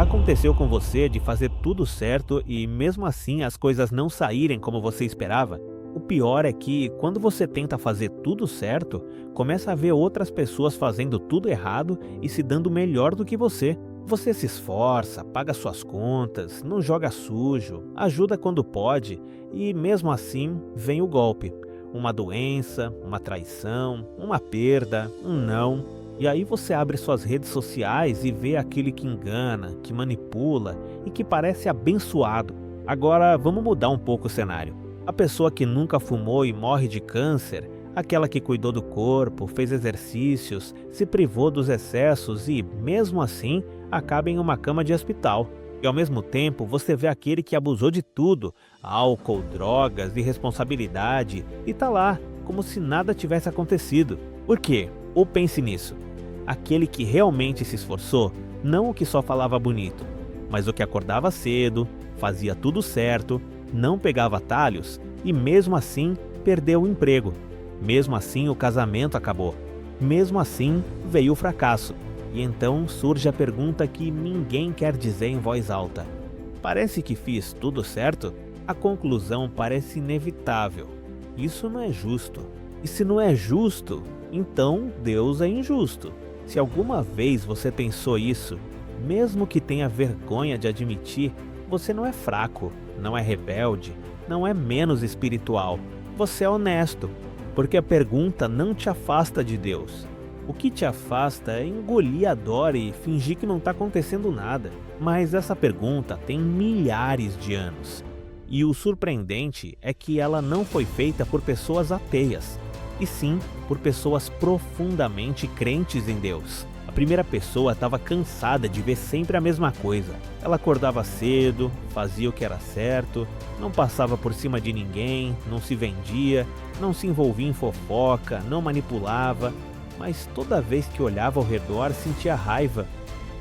aconteceu com você de fazer tudo certo e mesmo assim as coisas não saírem como você esperava? O pior é que, quando você tenta fazer tudo certo, começa a ver outras pessoas fazendo tudo errado e se dando melhor do que você. Você se esforça, paga suas contas, não joga sujo, ajuda quando pode e mesmo assim vem o golpe. Uma doença, uma traição, uma perda, um não. E aí você abre suas redes sociais e vê aquele que engana, que manipula e que parece abençoado. Agora vamos mudar um pouco o cenário. A pessoa que nunca fumou e morre de câncer, aquela que cuidou do corpo, fez exercícios, se privou dos excessos e, mesmo assim, acaba em uma cama de hospital. E ao mesmo tempo você vê aquele que abusou de tudo, álcool, drogas, irresponsabilidade, e tá lá, como se nada tivesse acontecido. Por quê? Ou pense nisso. Aquele que realmente se esforçou, não o que só falava bonito, mas o que acordava cedo, fazia tudo certo, não pegava atalhos e mesmo assim perdeu o emprego. Mesmo assim o casamento acabou. Mesmo assim veio o fracasso. E então surge a pergunta que ninguém quer dizer em voz alta. Parece que fiz tudo certo? A conclusão parece inevitável. Isso não é justo. E se não é justo, então Deus é injusto. Se alguma vez você pensou isso, mesmo que tenha vergonha de admitir, você não é fraco, não é rebelde, não é menos espiritual. Você é honesto, porque a pergunta não te afasta de Deus. O que te afasta é engolir a dor e fingir que não está acontecendo nada. Mas essa pergunta tem milhares de anos. E o surpreendente é que ela não foi feita por pessoas ateias, e sim por pessoas profundamente crentes em Deus. A primeira pessoa estava cansada de ver sempre a mesma coisa. Ela acordava cedo, fazia o que era certo, não passava por cima de ninguém, não se vendia, não se envolvia em fofoca, não manipulava, mas toda vez que olhava ao redor sentia raiva,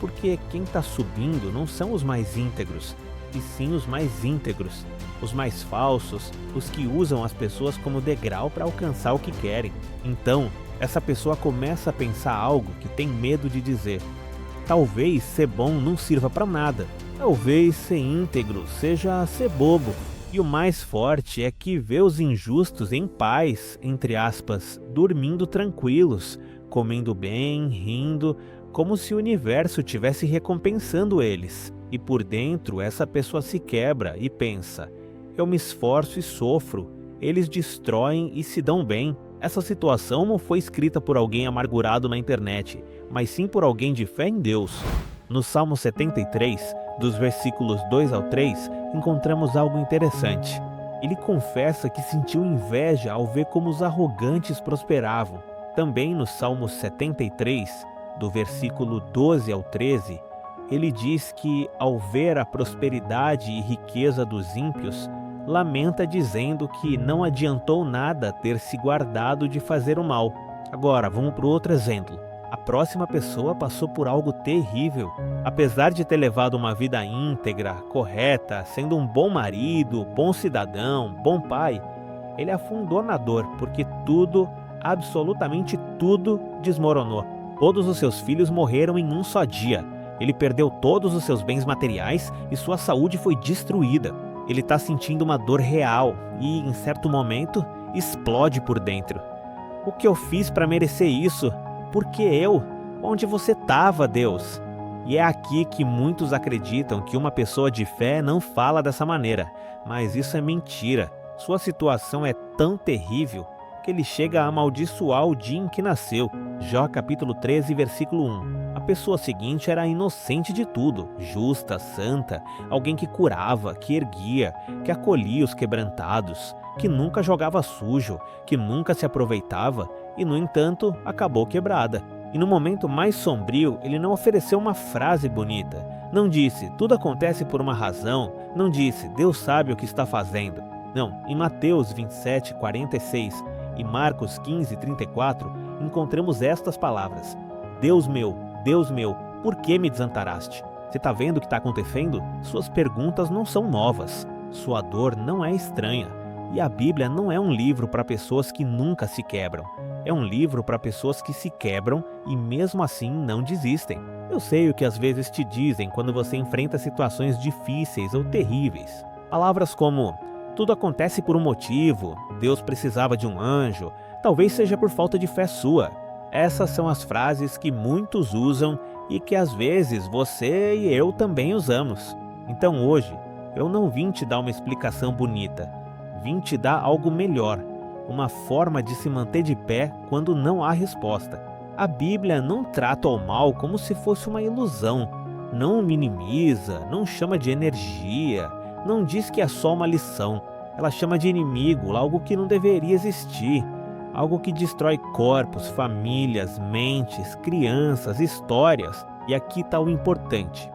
porque quem está subindo não são os mais íntegros, e sim os mais íntegros, os mais falsos, os que usam as pessoas como degrau para alcançar o que querem. Então, essa pessoa começa a pensar algo que tem medo de dizer. Talvez ser bom não sirva para nada. Talvez ser íntegro seja ser bobo. E o mais forte é que vê os injustos em paz, entre aspas, dormindo tranquilos, comendo bem, rindo, como se o universo estivesse recompensando eles. E por dentro essa pessoa se quebra e pensa: eu me esforço e sofro, eles destroem e se dão bem. Essa situação não foi escrita por alguém amargurado na internet, mas sim por alguém de fé em Deus. No Salmo 73, dos versículos 2 ao 3, encontramos algo interessante. Ele confessa que sentiu inveja ao ver como os arrogantes prosperavam. Também no Salmo 73, do versículo 12 ao 13, ele diz que, ao ver a prosperidade e riqueza dos ímpios, lamenta dizendo que não adiantou nada ter se guardado de fazer o mal. Agora, vamos para outro exemplo. A próxima pessoa passou por algo terrível. Apesar de ter levado uma vida íntegra, correta, sendo um bom marido, bom cidadão, bom pai, ele afundou na dor, porque tudo, absolutamente tudo, desmoronou. Todos os seus filhos morreram em um só dia. Ele perdeu todos os seus bens materiais e sua saúde foi destruída. Ele está sentindo uma dor real e, em certo momento, explode por dentro. O que eu fiz para merecer isso? Por que eu? Onde você estava, Deus? E é aqui que muitos acreditam que uma pessoa de fé não fala dessa maneira, mas isso é mentira. Sua situação é tão terrível que ele chega a amaldiçoar o dia em que nasceu. Jó capítulo 13, versículo 1. A pessoa seguinte era inocente de tudo, justa, santa, alguém que curava, que erguia, que acolhia os quebrantados, que nunca jogava sujo, que nunca se aproveitava e, no entanto, acabou quebrada. E no momento mais sombrio, ele não ofereceu uma frase bonita. Não disse, tudo acontece por uma razão. Não disse, Deus sabe o que está fazendo. Não, em Mateus 27, 46 e Marcos 15, 34, encontramos estas palavras: Deus meu, por que me desamparaste? Você está vendo o que está acontecendo? Suas perguntas não são novas. Sua dor não é estranha. E a Bíblia não é um livro para pessoas que nunca se quebram. É um livro para pessoas que se quebram e mesmo assim não desistem. Eu sei o que às vezes te dizem quando você enfrenta situações difíceis ou terríveis. Palavras como: tudo acontece por um motivo, Deus precisava de um anjo, talvez seja por falta de fé sua. Essas são as frases que muitos usam e que às vezes você e eu também usamos. Então hoje, eu não vim te dar uma explicação bonita, vim te dar algo melhor, uma forma de se manter de pé quando não há resposta. A Bíblia não trata o mal como se fosse uma ilusão, não o minimiza, não chama de energia, não diz que é só uma lição. Ela chama de inimigo, algo que não deveria existir, algo que destrói corpos, famílias, mentes, crianças, histórias. E aqui está o importante: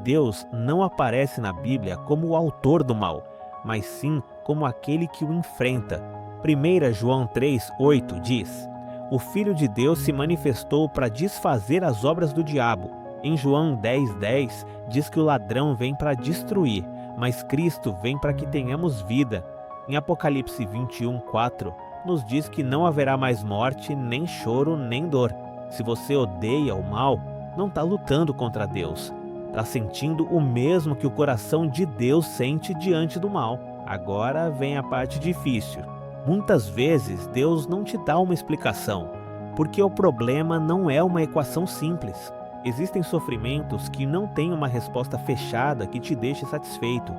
Deus não aparece na Bíblia como o autor do mal, mas sim como aquele que o enfrenta. 1 João 3,8 diz: o Filho de Deus se manifestou para desfazer as obras do diabo. Em João 10,10 diz que o ladrão vem para destruir, mas Cristo vem para que tenhamos vida. Em Apocalipse 21,4 nos diz que não haverá mais morte, nem choro, nem dor. Se você odeia o mal, não está lutando contra Deus. Está sentindo o mesmo que o coração de Deus sente diante do mal. Agora vem a parte difícil. Muitas vezes Deus não te dá uma explicação, porque o problema não é uma equação simples. Existem sofrimentos que não têm uma resposta fechada que te deixe satisfeito,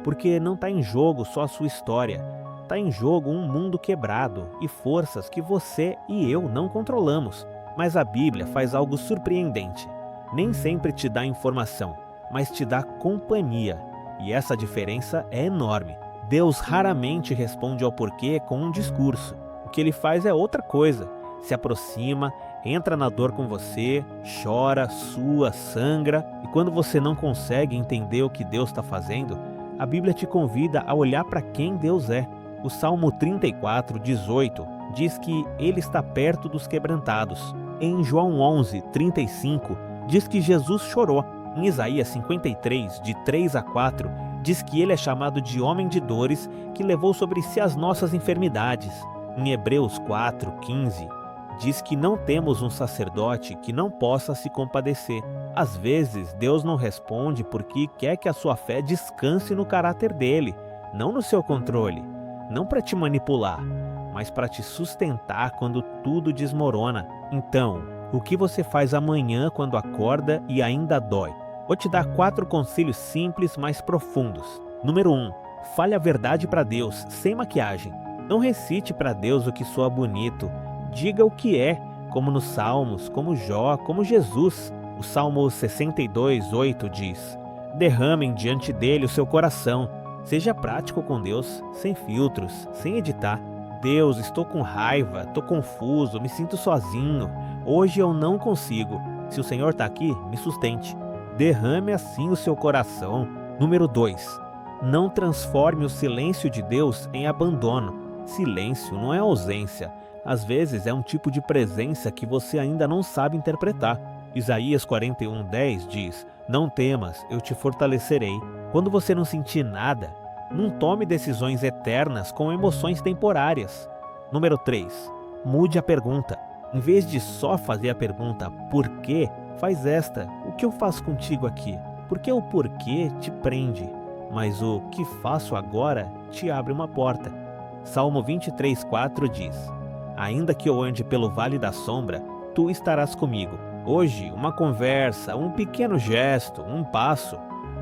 porque não está em jogo só a sua história, está em jogo um mundo quebrado e forças que você e eu não controlamos. Mas a Bíblia faz algo surpreendente. Nem sempre te dá informação, mas te dá companhia, e essa diferença é enorme. Deus raramente responde ao porquê com um discurso. O que ele faz é outra coisa. Se aproxima, entra na dor com você, chora, sua, sangra, e quando você não consegue entender o que Deus está fazendo, a Bíblia te convida a olhar para quem Deus é. O Salmo 34:18 diz que Ele está perto dos quebrantados. Em João 11:35 diz que Jesus chorou. Em Isaías 53, de 3-4, diz que Ele é chamado de homem de dores, que levou sobre si as nossas enfermidades. Em Hebreus 4:15 diz que não temos um sacerdote que não possa se compadecer. Às vezes, Deus não responde porque quer que a sua fé descanse no caráter dele, não no seu controle, não para te manipular, mas para te sustentar quando tudo desmorona. Então, o que você faz amanhã quando acorda e ainda dói? Vou te dar 4 conselhos simples, mas profundos. Número 1. Fale a verdade para Deus, sem maquiagem. Não recite para Deus o que soa bonito. Diga o que é, como nos Salmos, como Jó, como Jesus. O Salmo 62:8 diz: derramem diante dele o seu coração. Seja prático com Deus, sem filtros, sem editar. Deus, estou com raiva, estou confuso, me sinto sozinho. Hoje eu não consigo. Se o Senhor está aqui, me sustente. Derrame assim o seu coração. Número 2. Não transforme o silêncio de Deus em abandono. Silêncio não é ausência. Às vezes é um tipo de presença que você ainda não sabe interpretar. Isaías 41:10 diz: não temas, eu te fortalecerei. Quando você não sentir nada, não tome decisões eternas com emoções temporárias. Número 3. Mude a pergunta. Em vez de só fazer a pergunta por quê, faz esta: o que eu faço contigo aqui? Porque o porquê te prende, mas o que faço agora te abre uma porta. Salmo 23:4 diz: ainda que eu ande pelo vale da sombra, tu estarás comigo. Hoje, uma conversa, um pequeno gesto, um passo,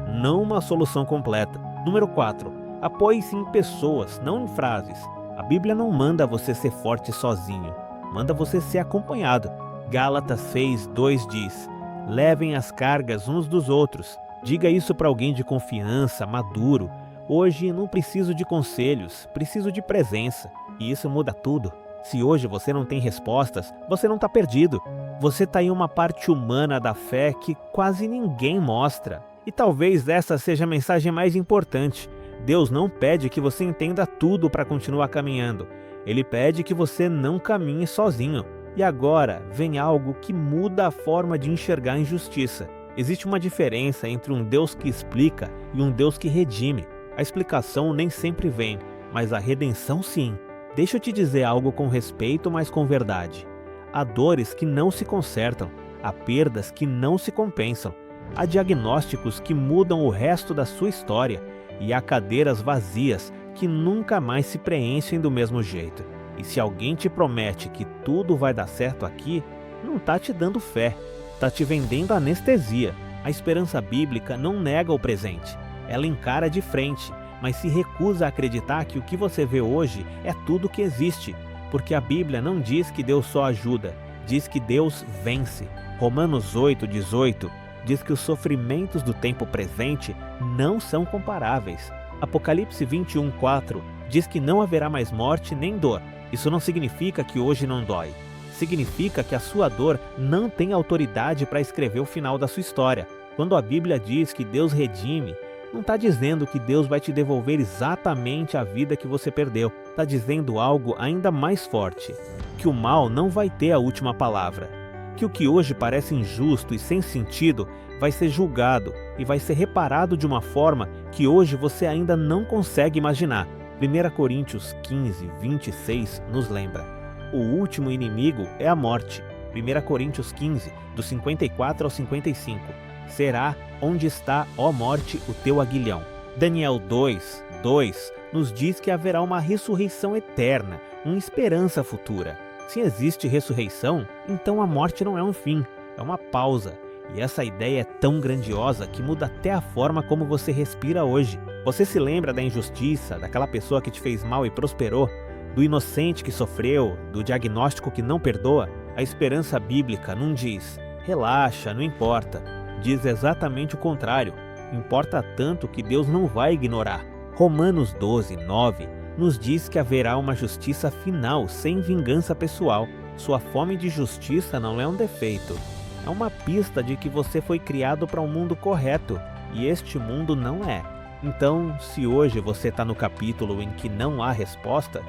não uma solução completa. Número 4. Apoie-se em pessoas, não em frases. A Bíblia não manda você ser forte sozinho, manda você ser acompanhado. Gálatas 6:2 diz: levem as cargas uns dos outros. Diga isso para alguém de confiança, maduro. Hoje não preciso de conselhos, preciso de presença. E isso muda tudo. Se hoje você não tem respostas, você não está perdido. Você está em uma parte humana da fé que quase ninguém mostra. E talvez essa seja a mensagem mais importante. Deus não pede que você entenda tudo para continuar caminhando. Ele pede que você não caminhe sozinho. E agora vem algo que muda a forma de enxergar a injustiça. Existe uma diferença entre um Deus que explica e um Deus que redime. A explicação nem sempre vem, mas a redenção sim. Deixa eu te dizer algo com respeito, mas com verdade. Há dores que não se consertam, há perdas que não se compensam, há diagnósticos que mudam o resto da sua história e há cadeiras vazias que nunca mais se preenchem do mesmo jeito. E se alguém te promete que tudo vai dar certo aqui, não está te dando fé, está te vendendo anestesia. A esperança bíblica não nega o presente, ela encara de frente, mas se recusa a acreditar que o que você vê hoje é tudo que existe, porque a Bíblia não diz que Deus só ajuda, diz que Deus vence. Romanos 8:18 diz que os sofrimentos do tempo presente não são comparáveis. Apocalipse 21:4 diz que não haverá mais morte nem dor. Isso não significa que hoje não dói. Significa que a sua dor não tem autoridade para escrever o final da sua história. Quando a Bíblia diz que Deus redime, não está dizendo que Deus vai te devolver exatamente a vida que você perdeu. Está dizendo algo ainda mais forte, que o mal não vai ter a última palavra. Que o que hoje parece injusto e sem sentido vai ser julgado e vai ser reparado de uma forma que hoje você ainda não consegue imaginar. 1 Coríntios 15:26 nos lembra: o último inimigo é a morte. 1 Coríntios 15, do 54 ao 55. Será onde está, ó morte, o teu aguilhão. Daniel 2:2 nos diz que haverá uma ressurreição eterna, uma esperança futura. Se existe ressurreição, então a morte não é um fim, é uma pausa. E essa ideia é tão grandiosa que muda até a forma como você respira hoje. Você se lembra da injustiça, daquela pessoa que te fez mal e prosperou? Do inocente que sofreu, do diagnóstico que não perdoa? A esperança bíblica não diz, relaxa, não importa. Diz exatamente o contrário, importa tanto que Deus não vai ignorar. Romanos 12:9 nos diz que haverá uma justiça final sem vingança pessoal. Sua fome de justiça não é um defeito. É uma pista de que você foi criado para um mundo correto, e este mundo não é. Então, se hoje você está no capítulo em que não há resposta,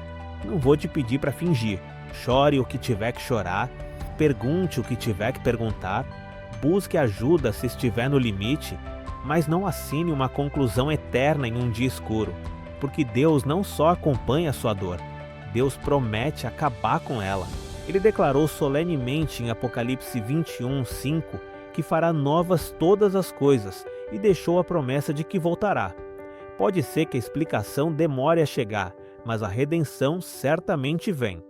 não vou te pedir para fingir. Chore o que tiver que chorar, pergunte o que tiver que perguntar, busque ajuda se estiver no limite, mas não assine uma conclusão eterna em um dia escuro, porque Deus não só acompanha a sua dor, Deus promete acabar com ela. Ele declarou solenemente em Apocalipse 21:5 que fará novas todas as coisas e deixou a promessa de que voltará. Pode ser que a explicação demore a chegar, mas a redenção certamente vem.